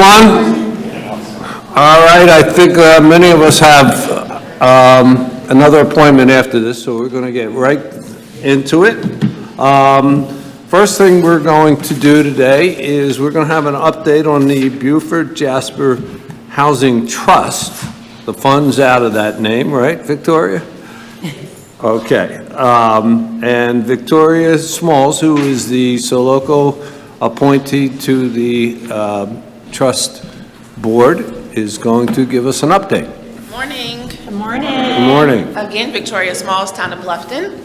everyone? All right, I think many of us have another appointment after this, so we're going to get right into it. First thing we're going to do today is we're going to have an update on the Beaufort Jasper Housing Trust. The funds out of that name, right, Victoria? Okay. And Victoria Smalls, who is the SoLoco appointee to the Trust Board, is going to give us an update. Good morning. Good morning. Good morning. Again, Victoria Smalls, Town of Bluffton.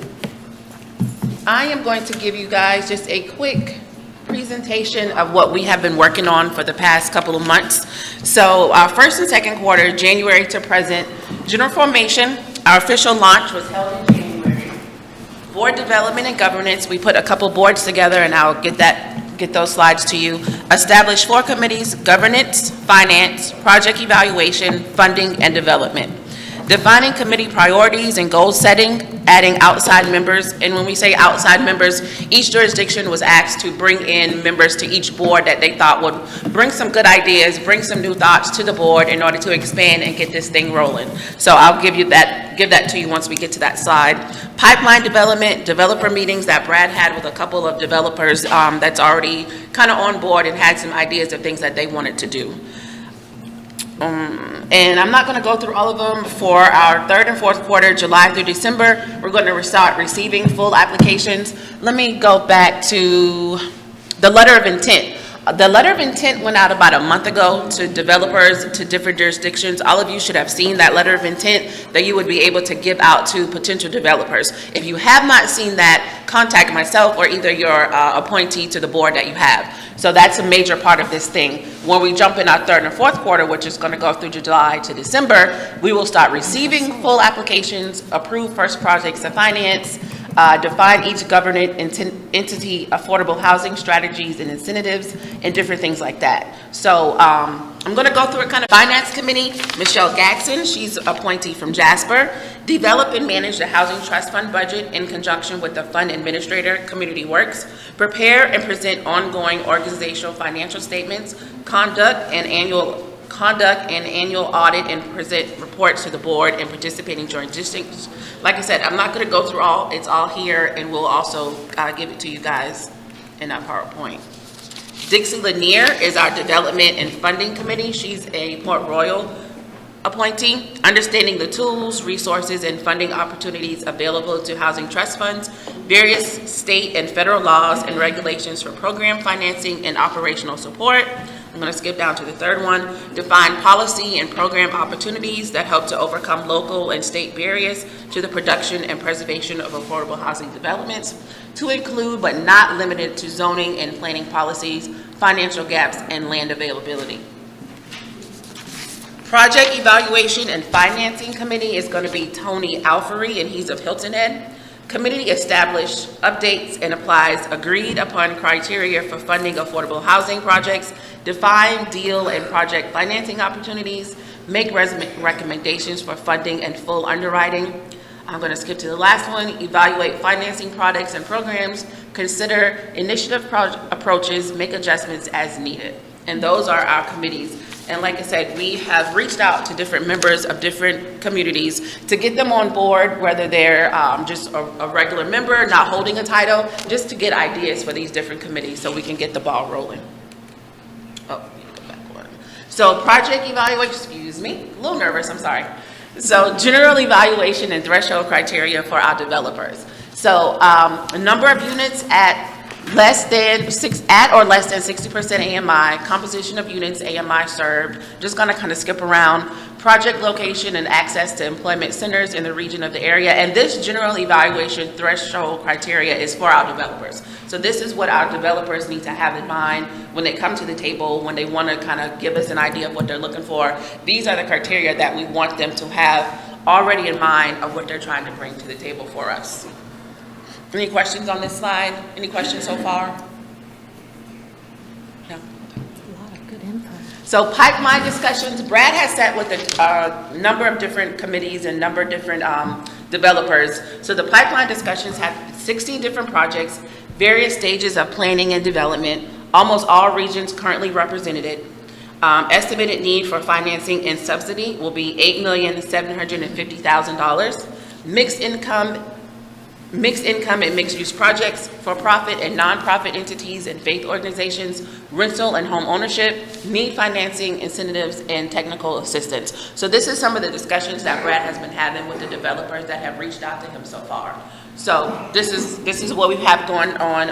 I am going to give you guys just a quick presentation of what we have been working on for the past couple of months. So our first and second quarter, January to present, general formation, our official launch was held in January. Board development and governance, we put a couple boards together, and I'll get those slides to you. Established 4 committees: governance, finance, project evaluation, funding, and development. Defining committee priorities and goal setting, adding outside members. And when we say outside members, each jurisdiction was asked to bring in members to each board that they thought would bring some good ideas, bring some new thoughts to the board in order to expand and get this thing rolling. So I'll give that to you once we get to that slide. Pipeline development, developer meetings that Brad had with a couple of developers that's already kind of on board and had some ideas of things that they wanted to do. And I'm not going to go through all of them. For our third and fourth quarter, July through December, we're going to start receiving full applications. Let me go back to the letter of intent. The letter of intent went out about a month ago to developers, to different jurisdictions. All of you should have seen that letter of intent that you would be able to give out to potential developers. If you have not seen that, contact myself or either your appointee to the board that you have. So that's a major part of this thing. When we jump in our third and fourth quarter, which is going to go through July to December, we will start receiving full applications, approve first projects of finance, define each government entity, affordable housing strategies and incentives, and different things like that. So I'm going to go through a kind of finance committee. Michelle Gaxon, she's appointee from Jasper. Develop and manage the housing trust fund budget in conjunction with the fund administrator, Community Works. Prepare and present ongoing organizational financial statements, conduct an annual audit, and present reports to the board and participating jurisdictions. Like I said, I'm not going to go through all, it's all here, and we'll also give it to you guys in that PowerPoint. Dixie Lanier is our development and funding committee. She's a Port Royal appointee. Understanding the tools, resources, and funding opportunities available to housing trust funds, various state and federal laws and regulations for program financing and operational support. I'm going to skip down to the third one. Define policy and program opportunities that help to overcome local and state barriers to the production and preservation of affordable housing developments, to include but not limited to zoning and planning policies, financial gaps, and land availability. Project Evaluation and Financing Committee is going to be Tony Alfery, and he's of Hilton Head. Committee established, updates, and applies agreed upon criteria for funding affordable housing projects, define deal and project financing opportunities, make recommendations for funding and full underwriting. I'm going to skip to the last one. Evaluate financing products and programs, consider initiative approaches, make adjustments as needed. And those are our committees. And like I said, we have reached out to different members of different communities to get them on board, whether they're just a regular member, not holding a title, just to get ideas for these different committees so we can get the ball rolling. Oh, go back one. So project evaluation, excuse me, a little nervous, I'm sorry. So general evaluation and threshold criteria for our developers. So a number of units at less than 60% AMI, composition of units AMI served. Just gonna kind of skip around. Project location and access to employment centers in the region of the area. And this general evaluation threshold criteria is for our developers. So this is what our developers need to have in mind when they come to the table, when they want to kind of give us an idea of what they're looking for. These are the criteria that we want them to have already in mind of what they're trying to bring to the table for us. Any questions on this slide? Any questions so far? No? A lot of good input. So pipeline discussions, Brad has sat with a number of different committees and number of different developers. So the pipeline discussions have 16 different projects, various stages of planning and development, almost all regions currently represented. Estimated need for financing and subsidy will be $8,750,000. Mixed income and mixed-use projects for profit and nonprofit entities and faith organizations, rental and home ownership, need financing, incentives, and technical assistance. So this is some of the discussions that Brad has been having with the developers that have reached out to him so far. So this is what we have going on,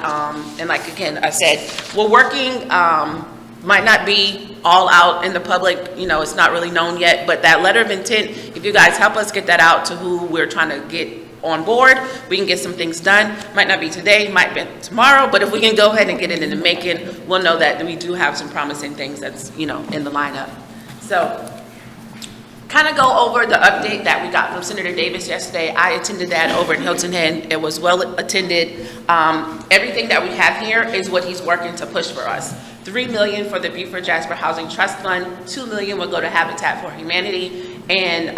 and like again, I said, we're working, might not be all out in the public, you know, it's not really known yet, but that letter of intent, if you guys help us get that out to who we're trying to get on board, we can get some things done. Might not be today, might be tomorrow, but if we can go ahead and get it in the making, we'll know that we do have some promising things that's, you know, in the lineup. So, kind of go over the update that we got from Senator Davis yesterday. I attended that over in Hilton Head. It was well attended. Everything that we have here is what he's working to push for us. $3 million for the Beaufort Jasper Housing Trust Fund, $2 million will go to Habitat for Humanity. And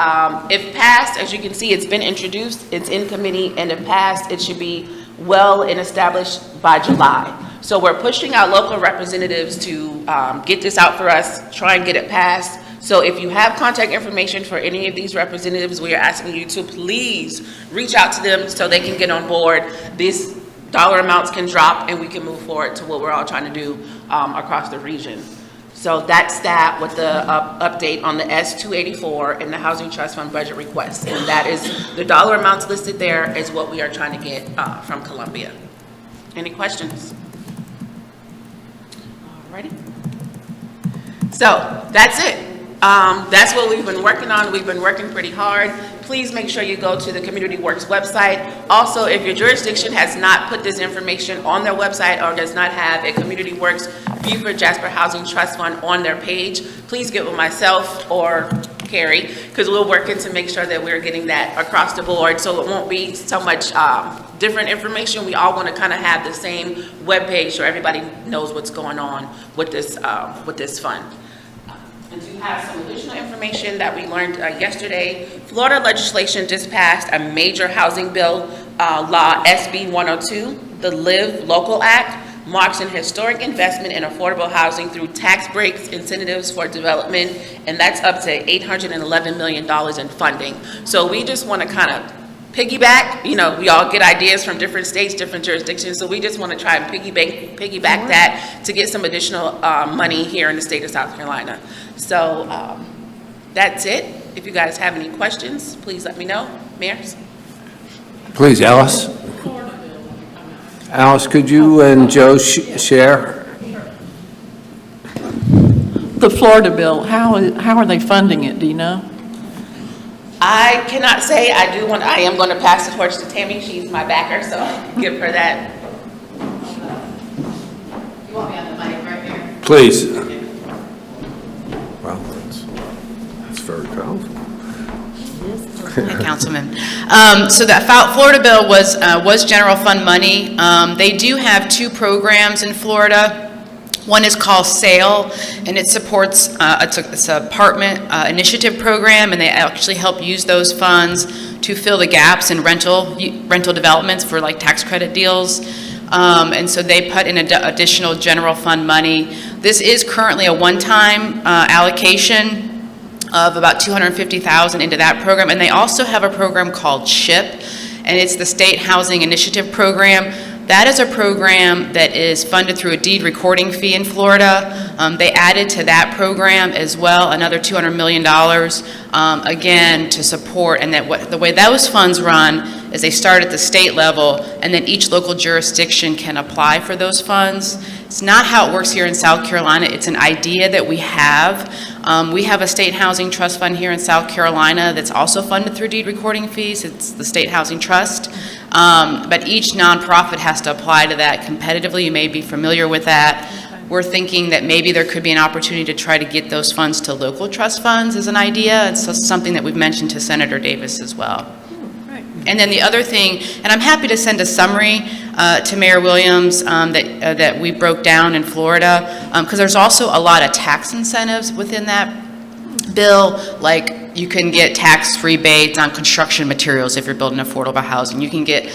if passed, as you can see, it's been introduced, it's in committee, and if passed, it should be well and established by July. So we're pushing our local representatives to get this out for us, try and get it passed. So if you have contact information for any of these representatives, we are asking you to please reach out to them so they can get on board. These dollar amounts can drop and we can move forward to what we're all trying to do across the region. So that's that with the update on the S-284 and the Housing Trust Fund budget request. And that is, the dollar amounts listed there is what we are trying to get from Columbia. Any questions? Alrighty. So that's it. That's what we've been working on. We've been working pretty hard. Please make sure you go to the Community Works website. Also, if your jurisdiction has not put this information on their website or does not have a Community Works Beaufort Jasper Housing Trust Fund on their page, please get with myself or Carrie, because we're working to make sure that we're getting that across the board so it won't be so much different information. We all want to kind of have the same webpage so everybody knows what's going on with this fund. And to have some additional information that we learned yesterday, Florida legislation just passed a major housing bill, Law SB 102, the Live Local Act, marks an historic investment in affordable housing through tax breaks, incentives for development, and that's up to $811 million in funding. So we just want to kind of piggyback, you know, we all get ideas from different states, different jurisdictions, so we just want to try and piggyback that to get some additional money here in the state of South Carolina. So that's it. If you guys have any questions, please let me know. Mayors? Please, Alice. Alice, could you and Joe share? The Florida bill, how are they funding it, do you know? I cannot say. I am going to pass the torch to Tammy. She's my backer, so I'll give her that. You want me on the mic right here? Please. Well, that's very powerful. Councilman. So that Florida bill was general fund money. They do have two programs in Florida. One is called SAIL, and it supports, it's an apartment initiative program, and they actually help use those funds to fill the gaps in rental developments for like tax credit deals. And so they put in additional general fund money. This is currently a one-time allocation of about $250,000 into that program, and they also have a program called CHIP, and it's the State Housing Initiative Program. That is a program that is funded through a deed recording fee in Florida. They added to that program as well another $200 million, again, to support, and that the way those funds run is they start at the state level, and then each local jurisdiction can apply for those funds. It's not how it works here in South Carolina. It's an idea that we have. We have a state housing trust fund here in South Carolina that's also funded through deed recording fees. It's the State Housing Trust. But each nonprofit has to apply to that competitively. You may be familiar with that. We're thinking that maybe there could be an opportunity to try to get those funds to local trust funds as an idea. It's something that we've mentioned to Senator Davis as well. And then the other thing, and I'm happy to send a summary to Mayor Williams that we broke down in Florida, because there's also a lot of tax incentives within that bill, like you can get tax rebates on construction materials if you're building affordable housing. You can get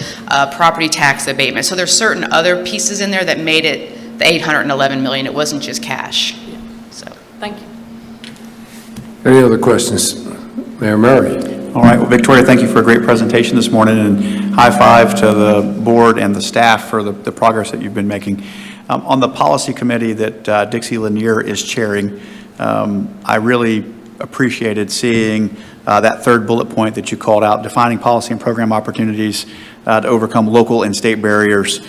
property tax abatement. So there's certain other pieces in there that made it the $811 million. It wasn't just cash. So Thank you. Any other questions? Mayor Murray? All right, well, Victoria, thank you for a great presentation this morning, and high five to the board and the staff for the progress that you've been making. On the policy committee that Dixie Lanier is chairing, I really appreciated seeing that third bullet point that you called out, defining policy and program opportunities to overcome local and state barriers.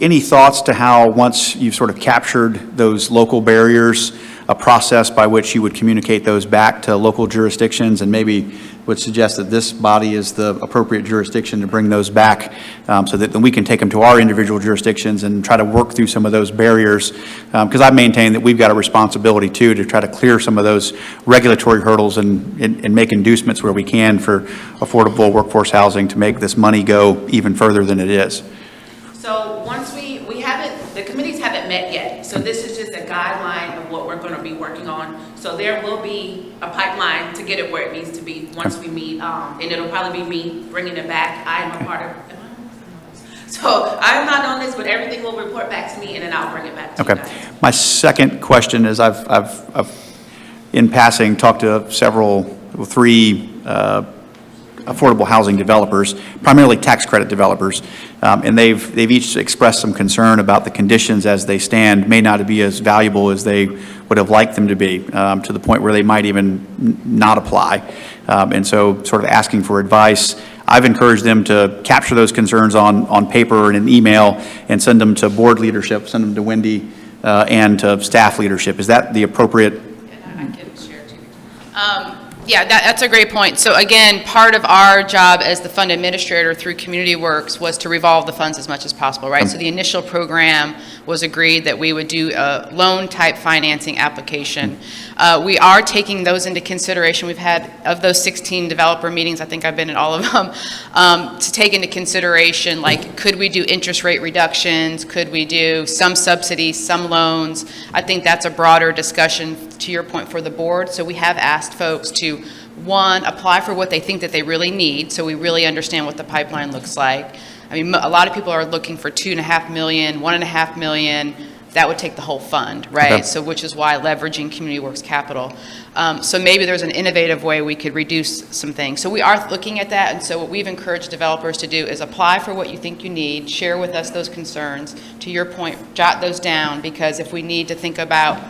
Any thoughts to how, once you've sort of captured those local barriers, a process by which you would communicate those back to local jurisdictions, and maybe would suggest that this body is the appropriate jurisdiction to bring those back, so that then we can take them to our individual jurisdictions and try to work through some of those barriers? Because I maintain that we've got a responsibility too to try to clear some of those regulatory hurdles and make inducements where we can for affordable workforce housing to make this money go even further than it is. So once we haven't, the committees haven't met yet, so this is just a guideline of what we're going to be working on. So there will be a pipeline to get it where it needs to be once we meet, and it'll probably be me bringing it back. I am a part of, so I'm not on this, but everything will report back to me, and then I'll bring it back to you guys. My second question is, I've in passing talked to three affordable housing developers, primarily tax credit developers, and they've each expressed some concern about the conditions as they stand may not be as valuable as they would have liked them to be, to the point where they might even not apply. And so sort of asking for advice. I've encouraged them to capture those concerns on paper and an email and send them to board leadership, send them to Wendy and to staff leadership. Is that the appropriate? And I can share too. Yeah, that's a great point. So again, part of our job as the fund administrator through Community Works was to revolve the funds as much as possible, right? So the initial program was agreed that we would do a loan type financing application. We are taking those into consideration. We've had, of those 16 developer meetings, I think I've been in all of them, to take into consideration, like, could we do interest rate reductions? Could we do some subsidies, some loans? I think that's a broader discussion, to your point, for the board. So we have asked folks to, one, apply for what they think that they really need, so we really understand what the pipeline looks like. I mean, a lot of people are looking for $2.5 million, $1.5 million. That would take the whole fund, right? Okay. So which is why leveraging Community Works capital. So maybe there's an innovative way we could reduce some things. So we are looking at that, and so what we've encouraged developers to do is apply for what you think you need, share with us those concerns. To your point, jot those down, because if we need to think about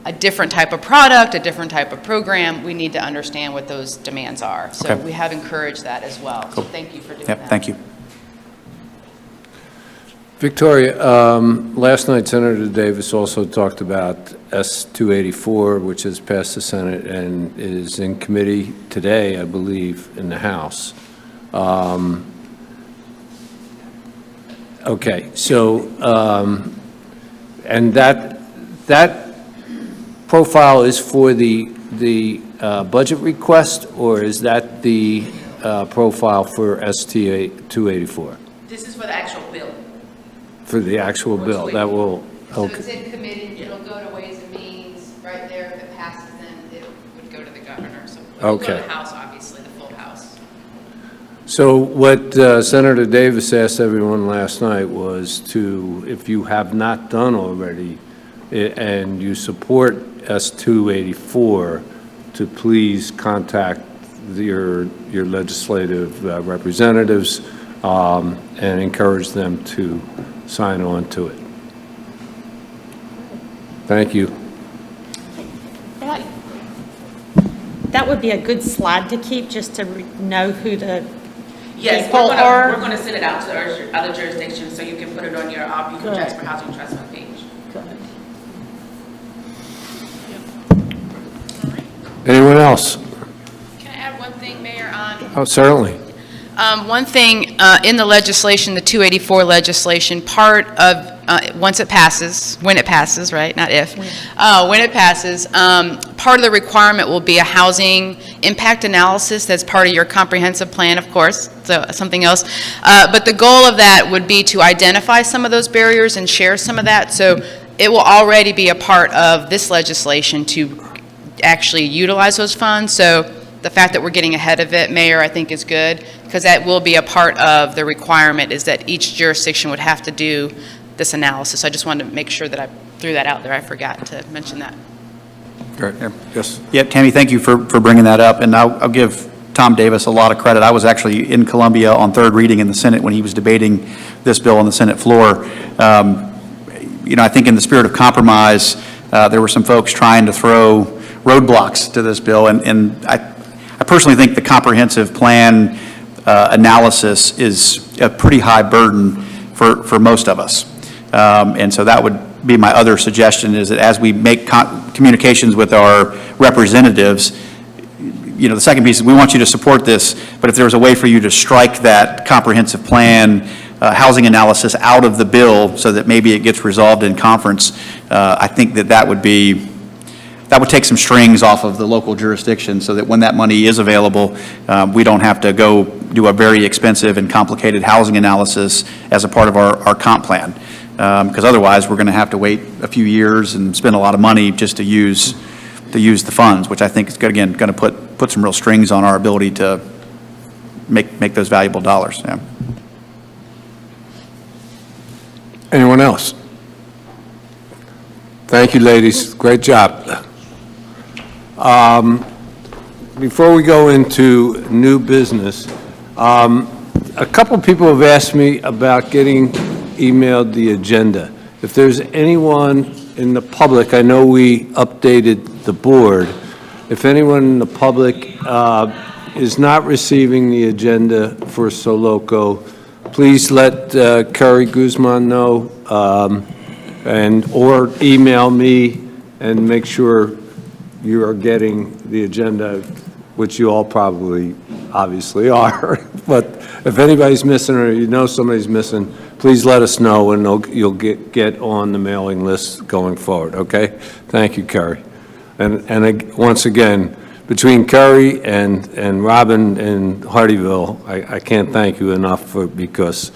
a different type of product, a different type of program, we need to understand what those demands are. So Okay. we have encouraged that as well. Cool. So thank you for doing Yep, that. thank you. Victoria, last night Senator Davis also talked about S-284, which has passed the Senate and is in committee today, I believe, in the House. Okay, so, and that profile is for the budget request, or is that the profile for ST-284? This is for the actual bill. For the actual bill, that will, So okay. it's in committee, it'll go to Ways and Means, right there. If it passes, then it would go to the governor. So it will go to Okay. the House, obviously, the full House. So what Senator Davis asked everyone last night was to, if you have not done already, and you support S-284, to please contact your legislative representatives and encourage them to sign on to it. Thank you. That would be a good slide to keep, just to know who the Yes, people we're are. going to send it out to other jurisdictions, so you can put it on your Bureau Good. Jasper Housing Trust Fund page. Good. Anyone else? Can I add one thing, Mayor, on? Oh, certainly. One thing in the legislation, the 284 legislation, part of, once it passes, when it passes, right, not if, when it passes, part of the requirement will be a housing impact analysis that's part of your comprehensive plan, of course, so something else. But the goal of that would be to identify some of those barriers and share some of that. So it will already be a part of this legislation to actually utilize those funds. So the fact that we're getting ahead of it, Mayor, I think is good, because that will be a part of the requirement, is that each jurisdiction would have to do this analysis. I just wanted to make sure that I threw that out there. I forgot to mention that. Great. Yes. Yeah, Tammy, thank you for bringing that up, and I'll give Tom Davis a lot of credit. I was actually in Columbia on third reading in the Senate when he was debating this bill on the Senate floor. I think in the spirit of compromise, there were some folks trying to throw roadblocks to this bill, and I personally think the comprehensive plan analysis is a pretty high burden for most of us. And so that would be my other suggestion, is that as we make communications with our representatives, the second piece is we want you to support this, but if there's a way for you to strike that comprehensive plan housing analysis out of the bill so that maybe it gets resolved in conference, I think that would take some strings off of the local jurisdiction so that when that money is available, we don't have to go do a very expensive and complicated housing analysis as a part of our comp plan. Because otherwise, we're going to have to wait a few years and spend a lot of money just to use the funds, which I think is, again, going to put some real strings on our ability to make those valuable dollars. Yeah. Anyone else? Thank you, ladies. Great job. Before we go into new business, a couple people have asked me about getting emailed the agenda. If there's anyone in the public, I know we updated the board. If anyone in the public is not receiving the agenda for Soloco, please let Kerry Guzman know or email me and make sure you are getting the agenda, which you all probably obviously are. But if anybody's missing or you know somebody's missing, please let us know and you'll get on the mailing list going forward, okay? Thank you, Kerry. And once again, between Kerry and Robin in Hardyville, I can't thank you enough because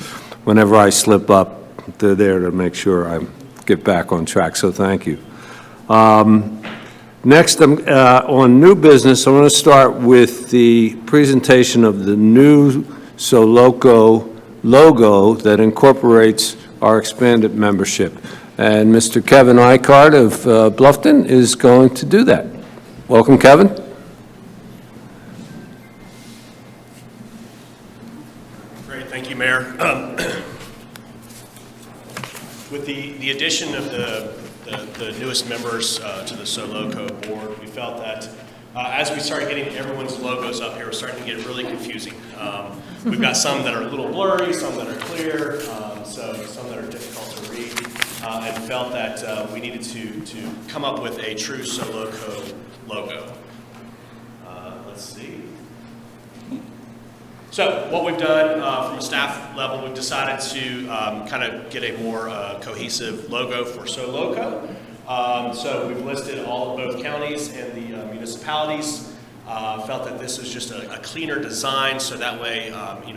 whenever I slip up, they're there to make sure I get back on track, so thank you. Next, on new business, I'm going to start with the presentation of the new Soloco logo that incorporates our expanded membership. And Mr. Kevin Icard of Bluffton is going to do that. Welcome, Kevin. Great, thank you, Mayor. With the addition of the newest members to the Soloco board, we felt that as we started getting everyone's logos up here, we're starting to get really confusing. We've got some that are a little blurry, some that are clear, so some that are difficult to read, and felt that we needed to come up with a true Soloco logo. Let's see. So what we've done from a staff level, we've decided to kind of get a more cohesive logo for Soloco. So we've listed both counties and the municipalities. Felt that this was just a cleaner design, so that way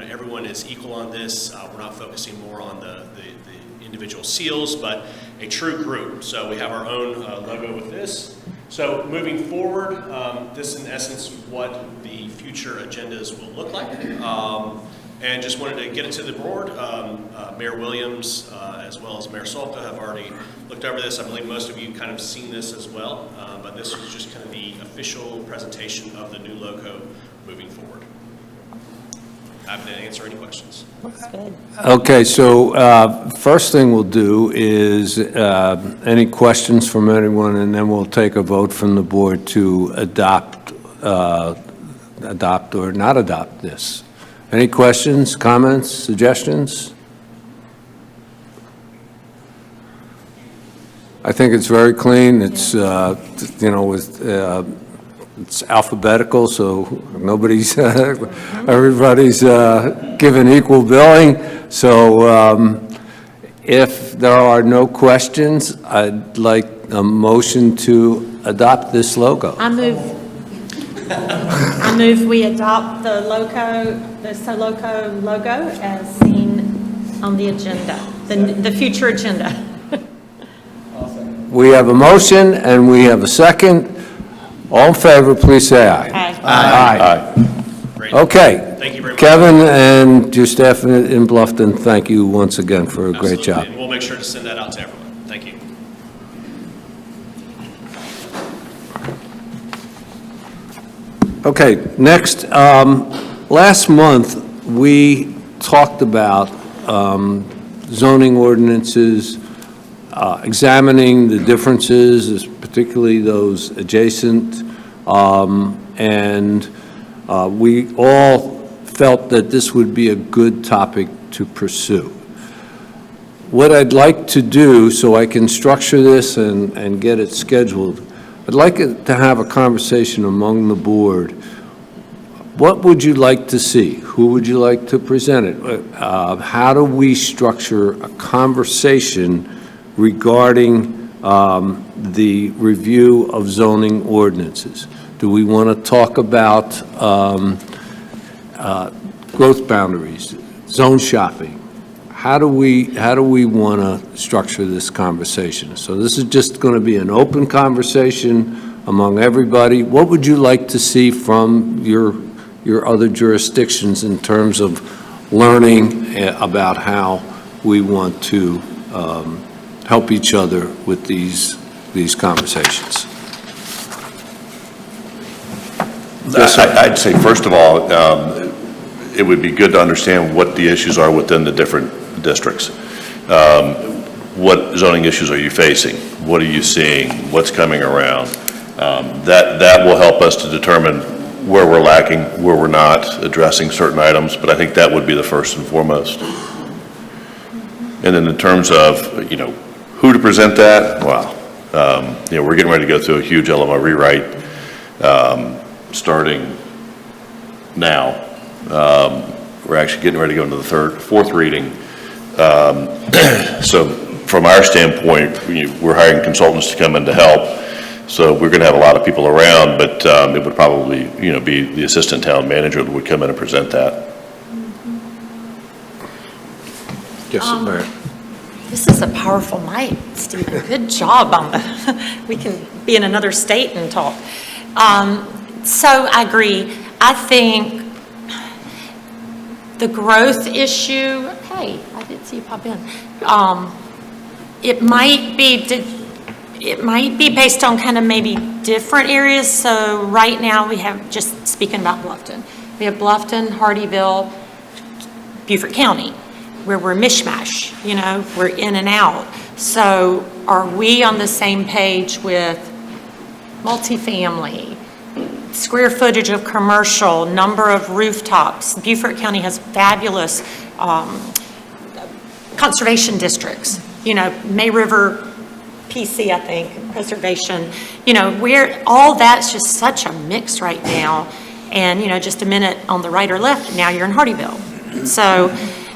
everyone is equal on this. We're not focusing more on the individual seals, but a true group. So we have our own logo with this. So moving forward, this in essence what the future agendas will look like. And just wanted to get it to the board. Mayor Williams, as well as Mayor Solka, have already looked over this. I believe most of you kind of seen this as well, but this was just kind of the official presentation of the new logo moving forward. Happy to answer any questions. Looks good. Okay, so first thing we'll do is any questions from anyone, and then we'll take a vote from the board to adopt or not adopt this. Any questions, comments, suggestions? I think it's very clean. It's, it's alphabetical, so nobody's, everybody's given equal billing. So if there are no questions, I'd like a motion to adopt this logo. I move we adopt the Soloco logo as seen on the agenda, the future agenda. We have a motion and we have a second. All in favor, please say aye. Aye. Great. Okay. Thank you very much. Kevin and your staff in Bluffton, thank you once again for a great Absolutely. job. And we'll make sure to send that out to everyone. Thank you. Okay, next, last month, we talked about zoning ordinances, examining the differences, particularly those adjacent, and we all felt that this would be a good topic to pursue. What I'd like to do, so I can structure this and get it scheduled, I'd like it to have a conversation among the board. What would you like to see? Who would you like to present it? How do we structure a conversation regarding the review of zoning ordinances? Do we want to talk about growth boundaries, zone shopping? How do we want to structure this conversation? So this is just going to be an open conversation among everybody. What would you like to see from your other jurisdictions in terms of learning about how we want to help each other with these conversations? Yes, sir. I'd say, first of all, it would be good to understand what the issues are within the different districts. What zoning issues are you facing? What are you seeing? What's coming around? That will help us to determine where we're lacking, where we're not addressing certain items, but I think that would be the first and foremost. And then in terms of, who to present that, well, we're getting ready to go through a huge LMO rewrite starting now. We're actually getting ready to go into the fourth reading. So from our standpoint, we're hiring consultants to come in to help. So we're going to have a lot of people around, but it would probably, be the assistant town manager that would come in and present that. Yes, Mayor. This is a powerful night, Stephen. Good job on the, we can be in another state and talk. So I agree. I think the growth issue, hey, I did see you pop in. It might be based on kind of maybe different areas. So right now we have, just speaking about Bluffton, we have Bluffton, Hardeeville, Beaufort County, where we're mishmash, we're in and out. So are we on the same page with multifamily, square footage of commercial, number of rooftops? Beaufort County has fabulous conservation districts, May River PC, I think, preservation, where all that's just such a mix right now. And, just a minute on the right or left, now you're in Hardeeville. So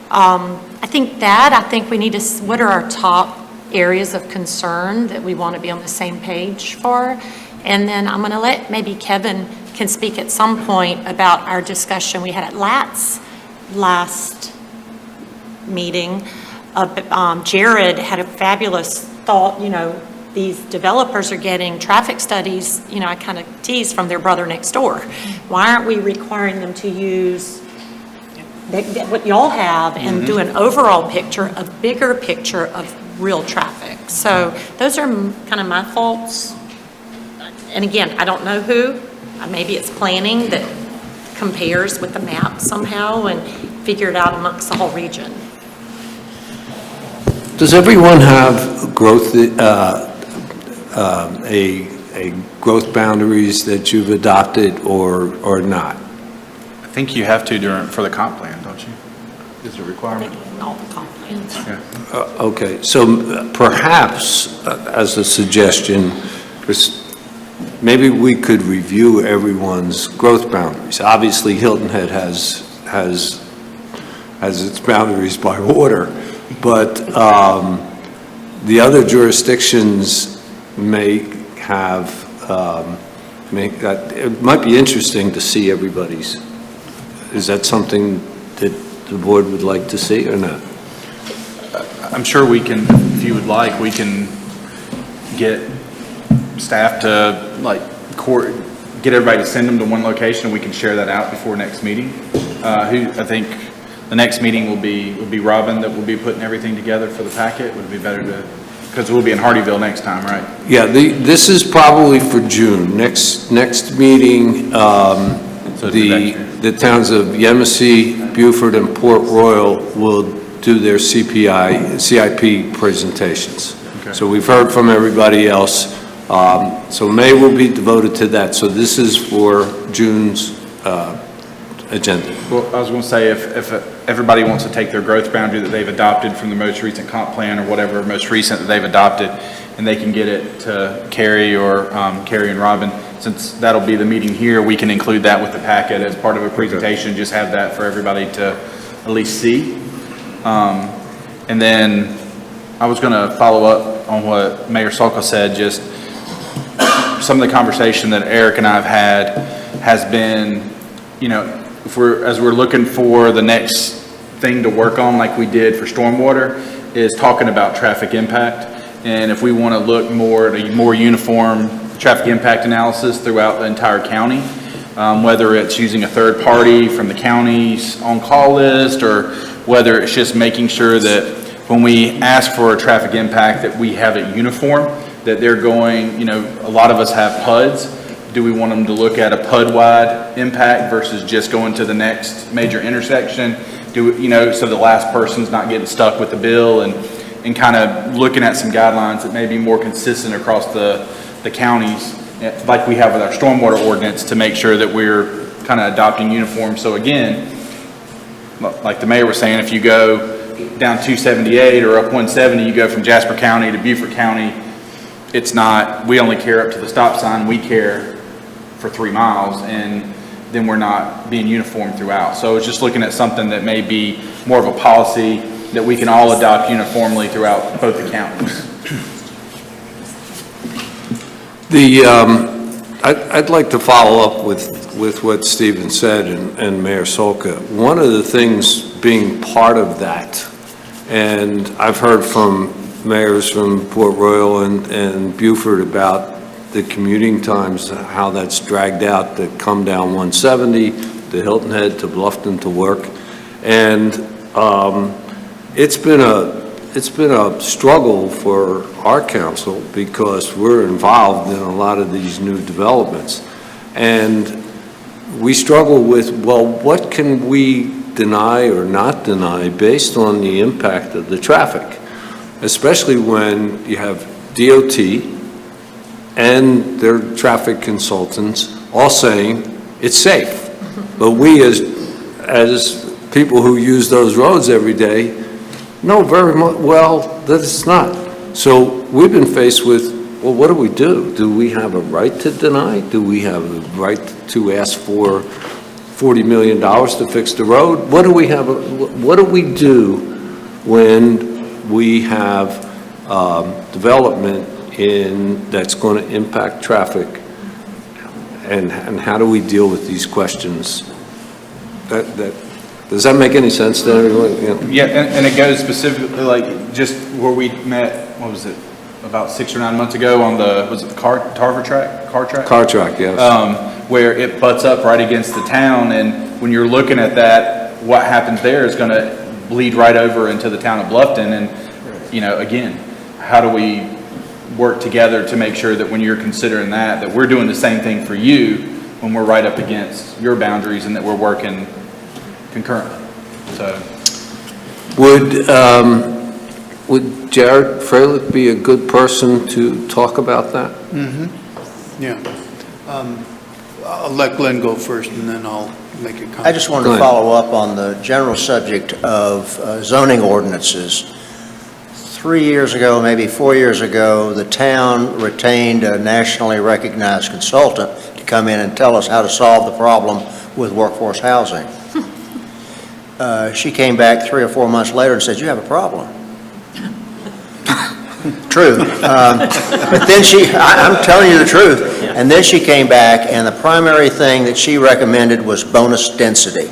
I think we need to, what are our top areas of concern that we want to be on the same page for? And then I'm going to let maybe Kevin can speak at some point about our discussion we had at LAT's last meeting. Jared had a fabulous thought, these developers are getting traffic studies, I kind of tease from their brother next door. Why aren't we requiring them to use what y'all have and do an overall picture, a bigger picture of real traffic? So those are kind of my thoughts. And again, I don't know who, maybe it's planning that compares with the map somehow and figure it out amongst the whole region. Does everyone have growth, a growth boundaries that you've adopted or not? I think you have to for the comp plan, don't you? Is it a requirement? All the comp plans. Okay, so perhaps as a suggestion, maybe we could review everyone's growth boundaries. Obviously, Hilton Head has its boundaries by water, but the other jurisdictions may have, it might be interesting to see everybody's. Is that something that the board would like to see or not? I'm sure we can, if you would like, we can get staff to get everybody to send them to one location and we can share that out before next meeting. I think the next meeting will be Robin that will be putting everything together for the packet. Would it be better to because we'll be in Hardyville next time, right? Yeah, this is probably for June. Next meeting, the towns of Yemassee, Beaufort, and Port Royal will do their CIP presentations. Okay. So we've heard from everybody else. So May will be devoted to that. So this is for June's agenda. Well, I was going to say, if everybody wants to take their growth boundary that they've adopted from the most recent comp plan or whatever most recent that they've adopted, and they can get it to Carrie or Carrie and Robin, since that'll be the meeting here, we can include that with the packet as part of a presentation, just have that for everybody to at least see. And then I was going to follow up on what Mayor Solka said, just some of the conversation that Eric and I have had has been, as we're looking for the next thing to work on, like we did for stormwater, is talking about traffic impact. And if we want to look more at a more uniform traffic impact analysis throughout the entire county, whether it's using a third party from the county's on-call list, or whether it's just making sure that when we ask for a traffic impact that we have it uniform, that they're going, a lot of us have PUDs. Do we want them to look at a PUD-wide impact versus just going to the next major intersection? So the last person's not getting stuck with the bill, and kind of looking at some guidelines that may be more consistent across the counties, like we have with our stormwater ordinance, to make sure that we're kind of adopting uniform. So again, like the mayor was saying, if you go down 278 or up 170, you go from Jasper County to Beaufort County, it's not, we only care up to the stop sign, we care for 3 miles, and then we're not being uniform throughout. So it's just looking at something that may be more of a policy that we can all adopt uniformly throughout both the counties. I'd like to follow up with what Stephen said and Mayor Solka. One of the things being part of that, and I've heard from mayors from Port Royal and Beaufort about the commuting times, how that's dragged out to come down 170, to Hilton Head, to Bluffton to work. And it's been a struggle for our council because we're involved in a lot of these new developments. And we struggle with, well, what can we deny or not deny based on the impact of the traffic? Especially when you have DOT and their traffic consultants all saying it's safe. But we as people who use those roads every day know very well that it's not. So we've been faced with, well, what do? Do we have a right to deny? Do we have a right to ask for $40 million to fix the road? What do we do when we have development that's going to impact traffic, and how do we deal with these questions? Does that make any sense to everyone? Yeah, and it goes specifically, like, just where we met, what was it, about 6 or 9 months ago on the car track? Car track, yes. Where it butts up right against the town, and when you're looking at that, what happens there is going to bleed right over into the town of Bluffton. And, again, how do we work together to make sure that when you're considering that we're doing the same thing for you when we're right up against your boundaries, and that we're working concurrently? So, would Jared Freilich be a good person to talk about that? Mm-hmm. Yeah. I'll let Glenn go first, and then I'll make a comment. I just wanted to follow up on the general subject of zoning ordinances. 3 years ago, maybe 4 years ago, the town retained a nationally recognized consultant to come in and tell us how to solve the problem with workforce housing. She came back 3 or 4 months later and said, "You have a problem." True. But then I'm telling you the truth. And then she came back, and the primary thing that she recommended was bonus density.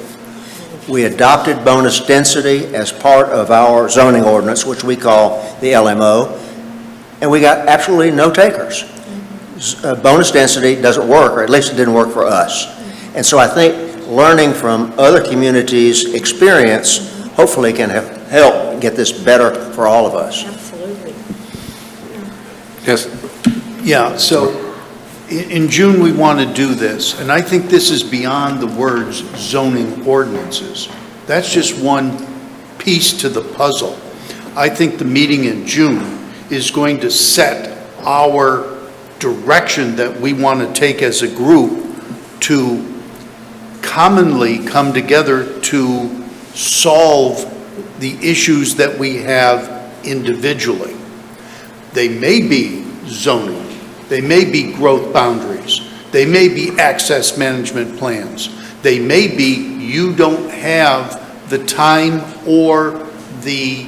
We adopted bonus density as part of our zoning ordinance, which we call the LMO, and we got absolutely no takers. Bonus density doesn't work, or at least it didn't work for us. And so I think learning from other communities' experience hopefully can help get this better for all of us. Absolutely. Yes. Yeah, so in June, we want to do this, and I think this is beyond the words zoning ordinances. That's just one piece to the puzzle. I think the meeting in June is going to set our direction that we want to take as a group to commonly come together to solve the issues that we have individually. They may be zoning, they may be growth boundaries, they may be access management plans, they may be you don't have the time or the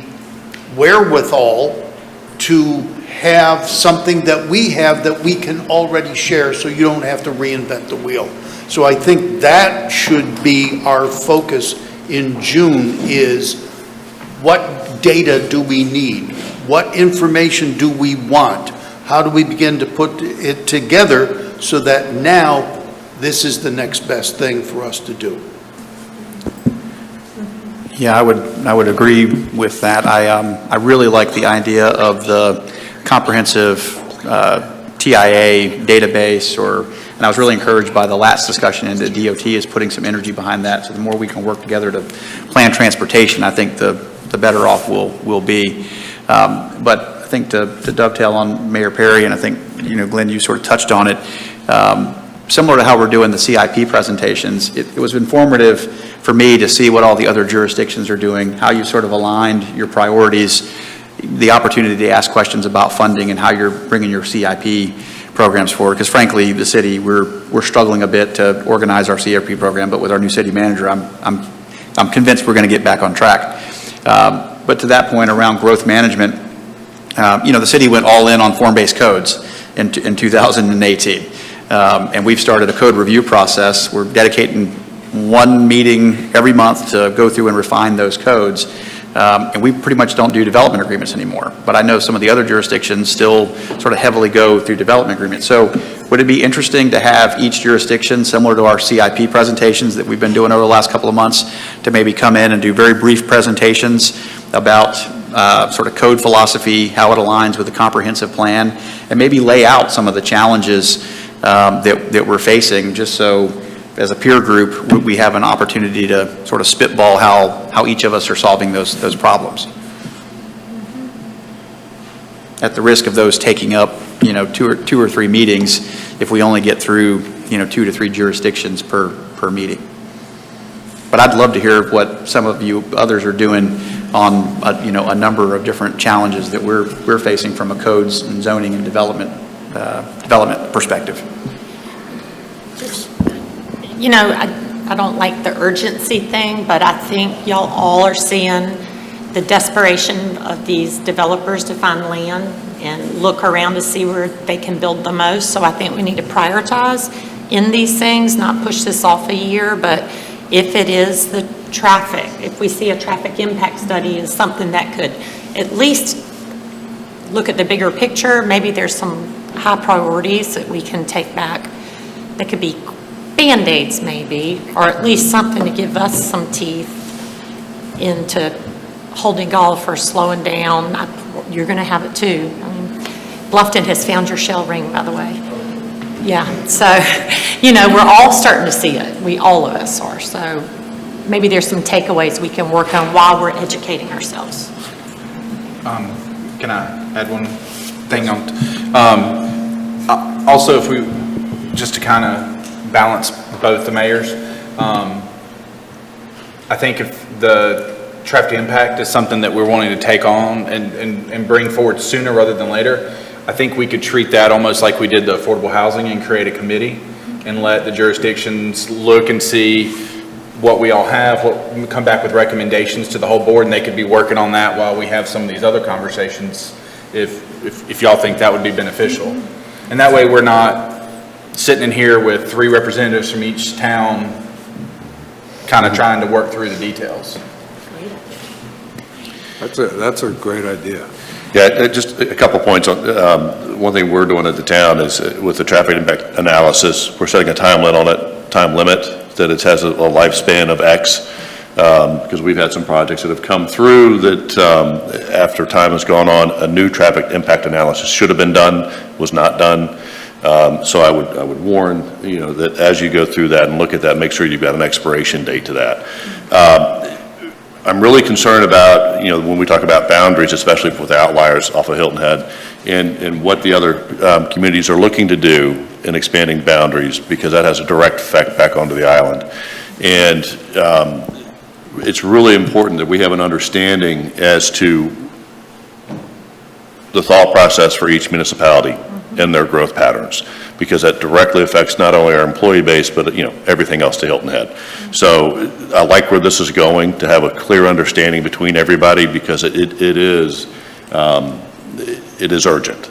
wherewithal to have something that we have that we can already share, so you don't have to reinvent the wheel. So I think that should be our focus in June, is what data do we need? What information do we want? How do we begin to put it together so that now this is the next best thing for us to do? Yeah, I would agree with that. I really like the idea of the comprehensive TIA database, and I was really encouraged by the last discussion, and the DOT is putting some energy behind that. So the more we can work together to plan transportation, I think the better off we'll be. But I think to dovetail on Mayor Perry, and I think, Glenn, you sort of touched on it, similar to how we're doing the CIP presentations, it was informative for me to see what all the other jurisdictions are doing, how you sort of aligned your priorities, the opportunity to ask questions about funding and how you're bringing your CIP programs forward. Because frankly, the city, we're struggling a bit to organize our CIP program, but with our new city manager, I'm convinced we're going to get back on track. But to that point around growth management, the city went all in on form-based codes in 2018. And we've started a code review process. We're dedicating one meeting every month to go through and refine those codes. And we pretty much don't do development agreements anymore. But I know some of the other jurisdictions still sort of heavily go through development agreements. So would it be interesting to have each jurisdiction, similar to our CIP presentations that we've been doing over the last couple of months, to maybe come in and do very brief presentations about sort of code philosophy, how it aligns with the comprehensive plan, and maybe lay out some of the challenges that we're facing, just so as a peer group, we have an opportunity to sort of spitball how each of us are solving those problems. At the risk of those taking up, two or three meetings, if we only get through, 2 to 3 jurisdictions per meeting. But I'd love to hear what some of you others are doing on, a number of different challenges that we're facing from a codes and zoning and development perspective. I don't like the urgency thing, but I think y'all all are seeing the desperation of these developers to find land and look around to see where they can build the most. So I think we need to prioritize in these things, not push this off a year, but if it is the traffic, if we see a traffic impact study is something that could at least look at the bigger picture, maybe there's some high priorities that we can take back that could be Band-Aids maybe, or at least something to give us some teeth into holding golf or slowing down. You're going to have it too. I mean, Bluffton has found your shell ring, by the way. Yeah, so, we're all starting to see it. All of us are. So maybe there's some takeaways we can work on while we're educating ourselves. Can I add one thing on? Also, if we, just to kind of balance both the mayors, I think if the traffic impact is something that we're wanting to take on and bring forward sooner rather than later, I think we could treat that almost like we did the affordable housing and create a committee and let the jurisdictions look and see what we all have, come back with recommendations to the whole board, and they could be working on that while we have some of these other conversations, if y'all think that would be beneficial. And that way we're not sitting in here with 3 representatives from each town kind of trying to work through the details. That's a great idea. Yeah, just a couple points on, one thing we're doing at the town is with the traffic impact analysis, we're setting a time limit on it, that it has a lifespan of X. because we've had some projects that have come through that after time has gone on, a new traffic impact analysis should have been done, was not done. So I would warn, that as you go through that and look at that, make sure you've got an expiration date to that. I'm really concerned about, when we talk about boundaries, especially with the outliers off of Hilton Head, and what the other communities are looking to do in expanding boundaries, because that has a direct effect back onto the island. And it's really important that we have an understanding as to the thought process for each municipality and their growth patterns, because that directly affects not only our employee base, but everything else to Hilton Head. So I like where this is going, to have a clear understanding between everybody, because it is urgent.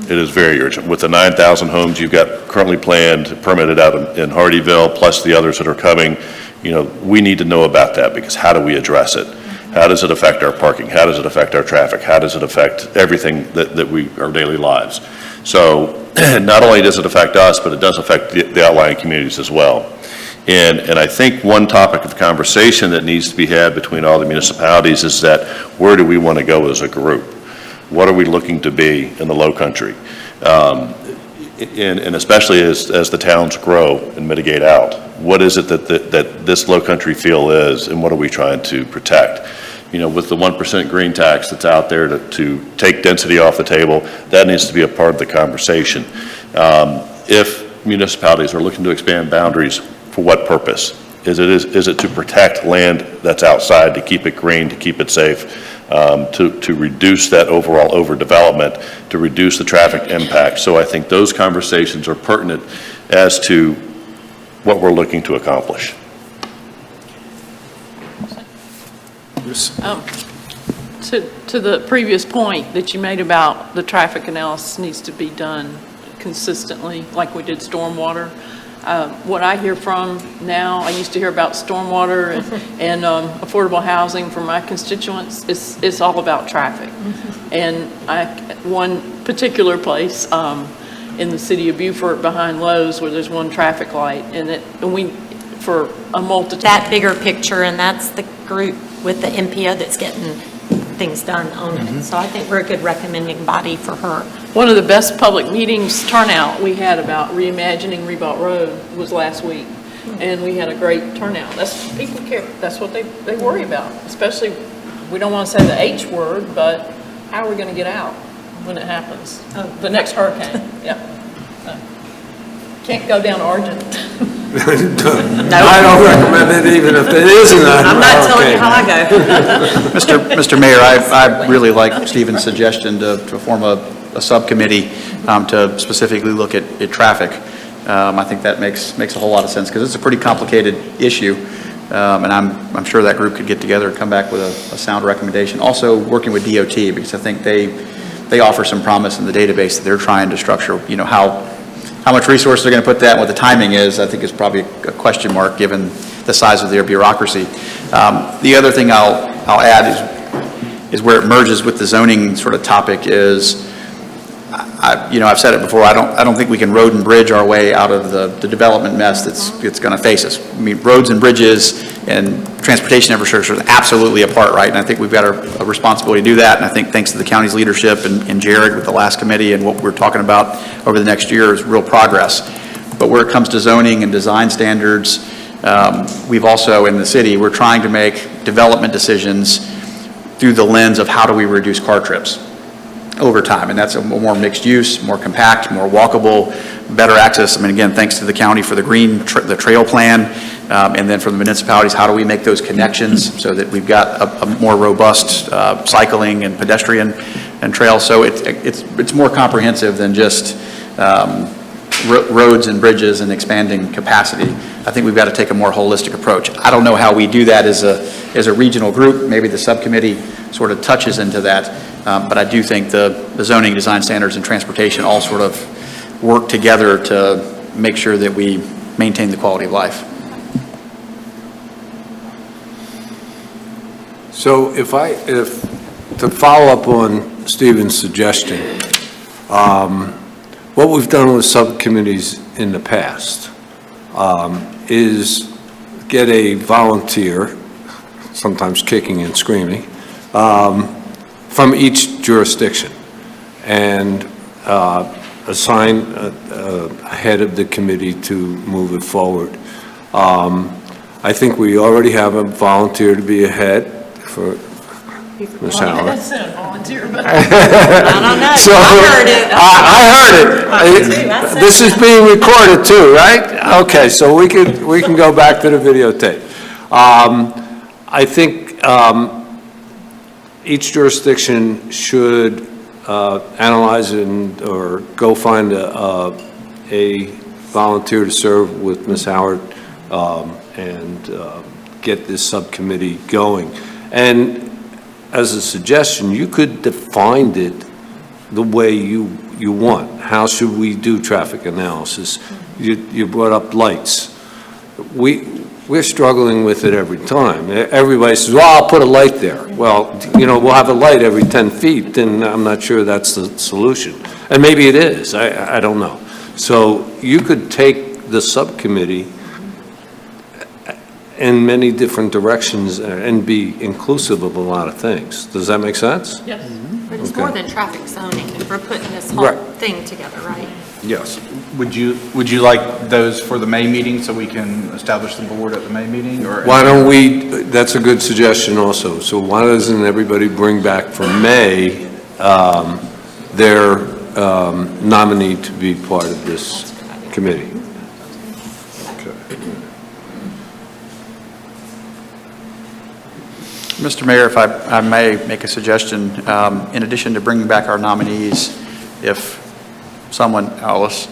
It is very urgent. With the 9,000 homes you've got currently planned, permitted out in Hardeeville, plus the others that are coming, we need to know about that, because how do we address it? How does it affect our parking? How does it affect our traffic? How does it affect everything our daily lives? So not only does it affect us, but it does affect the outlying communities as well. And I think one topic of conversation that needs to be had between all the municipalities is that, where do we want to go as a group? What are we looking to be in the Lowcountry? And especially as the towns grow and mitigate out, what is it that this Lowcountry feel is, and what are we trying to protect? With the 1% green tax that's out there to take density off the table, that needs to be a part of the conversation. If municipalities are looking to expand boundaries, for what purpose? Is it to protect land that's outside, to keep it green, to keep it safe, to reduce that overall overdevelopment, to reduce the traffic impact? So I think those conversations are pertinent as to what we're looking to accomplish. To the previous point that you made about the traffic analysis needs to be done consistently, like we did stormwater. What I hear from now, I used to hear about stormwater and affordable housing from my constituents. It's all about traffic. And one particular place in the city of Beaufort behind Lowe's, where there's one traffic light, and we for a multitude. That bigger picture, and that's the group with the MPO that's getting things done on it. So I think we're a good recommending body for her. One of the best public meetings turnout we had about reimagining Reebok Road was last week, and we had a great turnout. People care. That's what they worry about, especially, we don't want to say the H word, but how are we going to get out when it happens? The next hurricane. Yeah. Can't go down Argent. I don't recommend it, even if it isn't. I'm not telling you how I go. Mr. Mayor, I really like Stephen's suggestion to form a subcommittee to specifically look at traffic. I think that makes a whole lot of sense, because it's a pretty complicated issue, and I'm sure that group could get together and come back with a sound recommendation. Also working with DOT, because I think they offer some promise in the database that they're trying to structure. How much resources they're going to put that and what the timing is, I think, is probably a question mark given the size of their bureaucracy. The other thing I'll add is where it merges with the zoning sort of topic is, I've said it before, I don't think we can road and bridge our way out of the development mess that's going to face us. I mean, roads and bridges and transportation infrastructure is absolutely a part, right? And I think we've got a responsibility to do that. And I think thanks to the county's leadership and Jared with the last committee and what we're talking about over the next year is real progress. But where it comes to zoning and design standards, we've also in the city, we're trying to make development decisions through the lens of how do we reduce car trips over time, and that's a more mixed use, more compact, more walkable, better access. I mean, again, thanks to the county for the the trail plan, and then for the municipalities, how do we make those connections so that we've got a more robust cycling and pedestrian and trails. So it's more comprehensive than just roads and bridges and expanding capacity. I think we've got to take a more holistic approach. I don't know how we do that as a regional group. Maybe the subcommittee sort of touches into that. But I do think the zoning, design standards, and transportation all sort of work together to make sure that we maintain the quality of life. So if to follow up on Stephen's suggestion, what we've done with subcommittees in the past is get a volunteer, sometimes kicking and screaming, from each jurisdiction, and assign a head of the committee to move it forward. I think we already have a volunteer to be a head for Ms. Howard. That's not volunteer, but. I don't know. So, I heard it. I heard it. This is being recorded too, right? Okay, so we can go back to the videotape. I think each jurisdiction should analyze or go find a volunteer to serve with Ms. Howard and get this subcommittee going. And as a suggestion, you could define it the way you want. How should we do traffic analysis? You brought up lights. We're struggling with it every time. Everybody says, well, I'll put a light there. Well, we'll have a light every 10 feet, and I'm not sure that's the solution. And maybe it is, I don't know. So you could take the subcommittee in many different directions and be inclusive of a lot of things. Does that make sense? Yes. But it's Okay. more than traffic zoning, if we're putting this whole Right. thing together, right? Yes. Would you like those for the May meeting so we can establish the board at the May meeting, or? Why don't that's a good suggestion also. So why doesn't everybody bring back for May their nominee to be part of this committee? Mr. Mayor, if I may make a suggestion, in addition to bringing back our nominees, if someone, Alice,